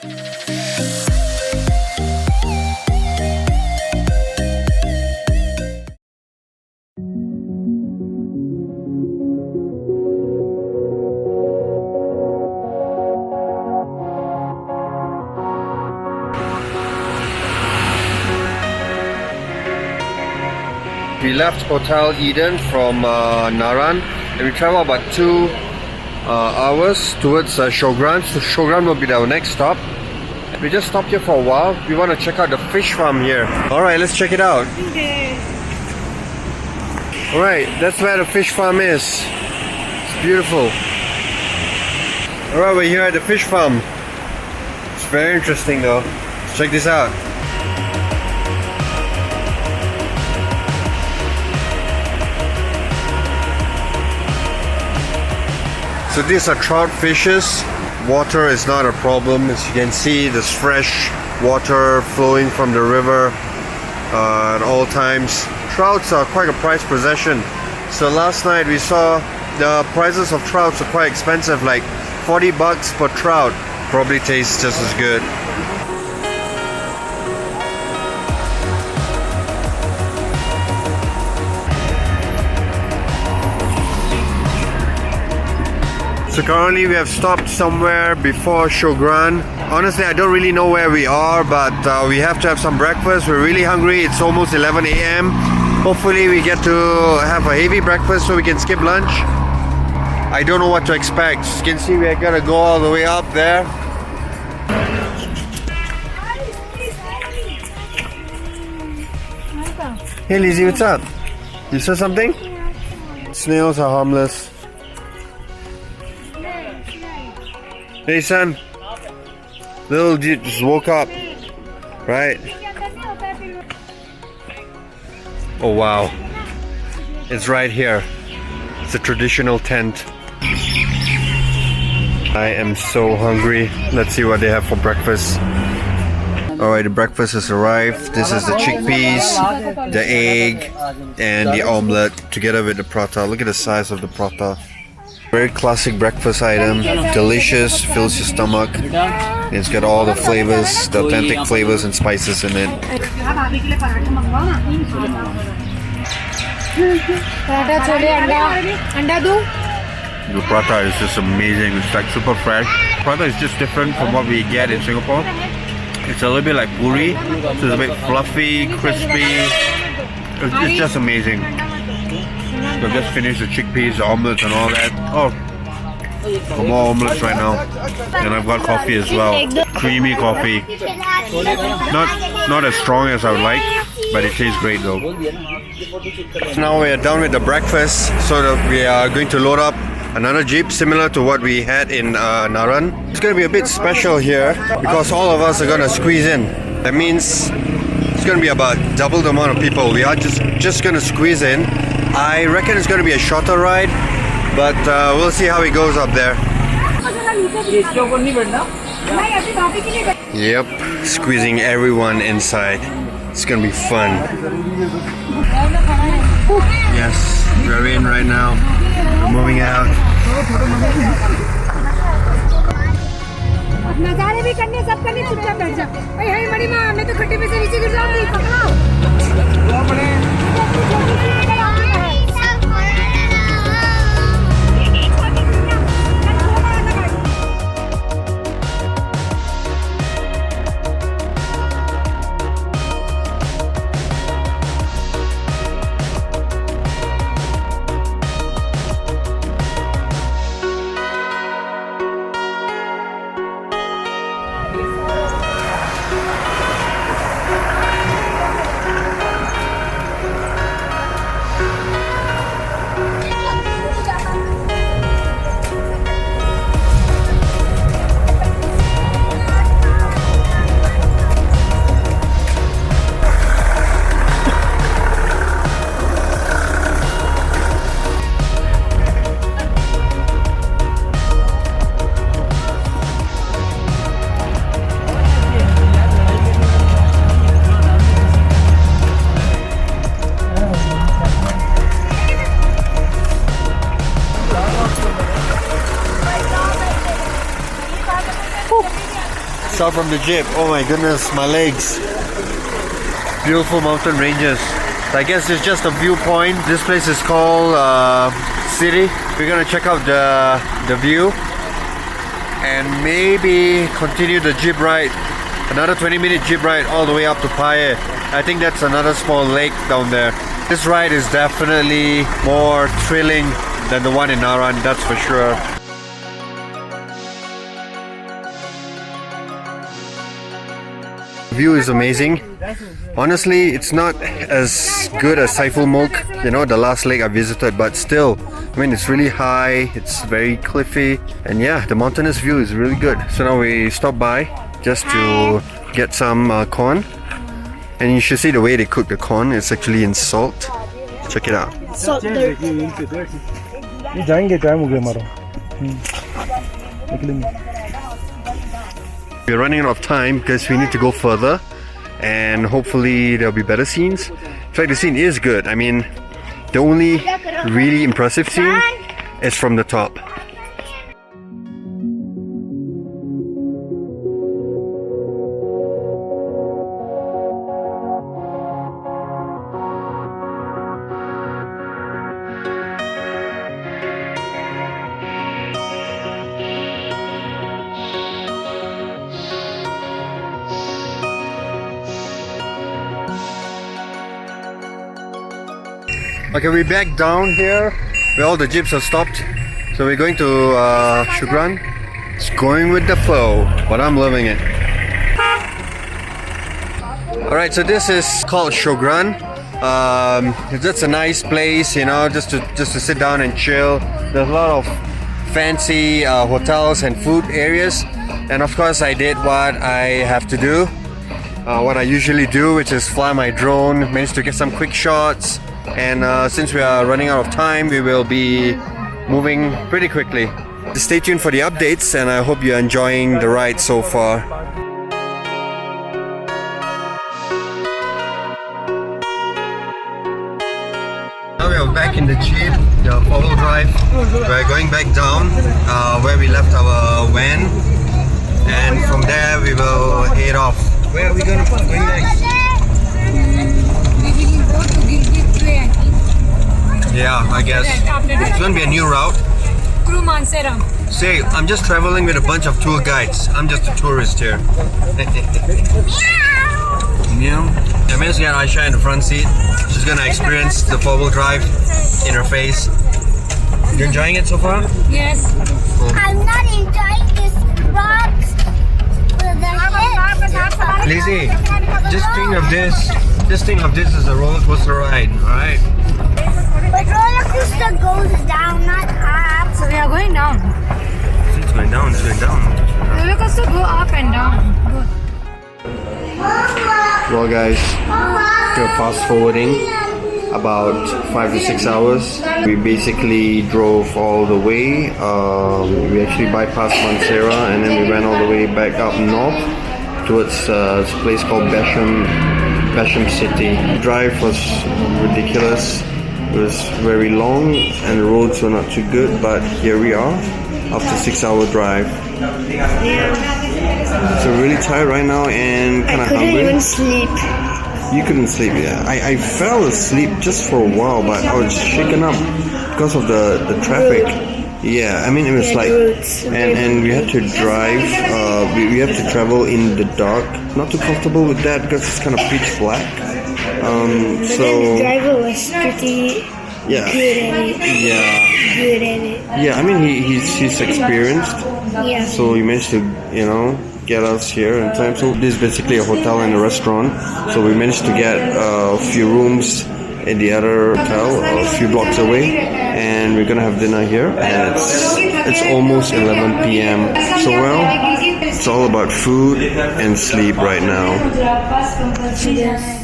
We left Hotel Eden from Naran and we traveled about 2 hours towards Shogran. So Shogran will be our next stop. We just stopped here for a while. We want to check out the fish farm here. Alright, let's check it out. Alright, that's where the fish farm is. It's beautiful. Alright, we're here at the fish farm. It's very interesting though. Let's check this out. So these are trout fishes. Water is not a problem. As you can see, there's fresh water flowing from the river at all times. Trouts are quite a prized possession. So last night we saw the prices of trouts are quite expensive, like 40 bucks per trout. Probably tastes just as good. So currently we have stopped somewhere before Shogran. Honestly, I don't really know where we are, but we have to have some breakfast. We're really hungry. It's almost 11 a.m. Hopefully we get to have a heavy breakfast so we can skip lunch. I don't know what to expect. As you can see, we're gonna go all the way up there. Hey Lizzie, what's up? You saw something? Snails are harmless. Hey son, little dude just woke up, right? Oh wow, it's right here. It's a traditional tent. I am so hungry. Let's see what they have for breakfast. Alright, the breakfast has arrived. This is the chickpeas, the egg, and the omelette together with the prata. Look at the size of the prata. Very classic breakfast item, delicious, fills your stomach. It's got all the flavors, the authentic flavors and spices in it. The prata is just amazing. It's like super fresh. Prata is just different from what we get in Singapore. It's a little bit like puri, so it's a bit fluffy, crispy. It's just amazing. So I've just finished the chickpeas, the omelets and all that. Oh, for more omelets right now. And I've got coffee as well. Creamy coffee. Not as strong as I would like, but it tastes great though. Now we are done with the breakfast, so that we are going to load up another jeep similar to what we had in Naran. It's going to be a bit special here because all of us are going to squeeze in. That means it's going to be about double the amount of people. We are just going to squeeze in. I reckon it's going to be a shorter ride, but we'll see how it goes up there. Yep, squeezing everyone inside. It's going to be fun. Yes, we're in right now. We're moving out. saw from the jeep. Oh my goodness, my legs. Beautiful mountain ranges. So I guess it's just a viewpoint. This place is called City. We're gonna check out the view and maybe continue the jeep ride. Another 20-minute jeep ride all the way up to Paye. I think that's another small lake down there. This ride is definitely more thrilling than the one in Naran, that's for sure. The view is amazing. Honestly, it's not as good as Saiful Mulk, you know, the last lake I visited, but still, I mean, it's really high, it's very cliffy, and yeah, the mountainous view is really good. So now we stop by just to get some corn, and you should see the way they cook the corn. It's actually in salt. Check it out. Salt dirt. We're running out of time because we need to go further, and hopefully there'll be better scenes. In fact, the scene is good. I mean, the only really impressive scene is from the top. Okay, we're back down here where all the jeeps have stopped. So we're going to Shogran. It's going with the flow, but I'm loving it. Alright, so this is called Shogran. It's a nice place, you know, just to sit down and chill. There's a lot of fancy hotels and food areas. And of course I did what I have to do. What I usually do, which is fly my drone, managed to get some quick shots. And since we are running out of time, we will be moving pretty quickly. Stay tuned for the updates, and I hope you're enjoying the ride so far. Now we are back in the jeep, the 4-wheel drive. We're going back down where we left our van, and from there we will head off. Where are we going next? Yeah, I guess. It's going to be a new route. Through Mansehra. Say, I'm just traveling with a bunch of tour guides. I'm just a tourist here. Meow. I managed to get Aisha in the front seat. She's going to experience the 4-wheel drive in her face. You enjoying it so far? Yes. Cool. I'm not enjoying this rocks with the hips. Lizzie, just think of this. Just think of this as a roller coaster ride, alright? But roller coaster goes down, not up. So we are going down. It's going down, it's going down. Roller coaster go up and down. Good. Well guys, we're fast forwarding about 5 to 6 hours. We basically drove all the way. We actually bypassed Mansehra and then we went all the way back up north towards a place called Besham city. The drive was ridiculous. It was very long and the roads were not too good, but here we are after 6-hour drive. So we're really tired right now and kind of hungry. I couldn't even sleep. You couldn't sleep, yeah. I fell asleep just for a while, but I was shaken up because of the traffic. Yeah, I mean it was like, and we had to drive. We have to travel in the dark. Not too comfortable with that because it's kind of pitch black. But then the driver was pretty good at it. Yeah. Good at it. Yeah, I mean he's experienced. Yeah. So he managed to, you know, get us here in time. So this is basically a hotel and a restaurant. So we managed to get a few rooms in the other hotel, a few blocks away, and we're gonna have dinner here. And it's almost 11 p.m. So well, it's all about food and sleep right now. Yes.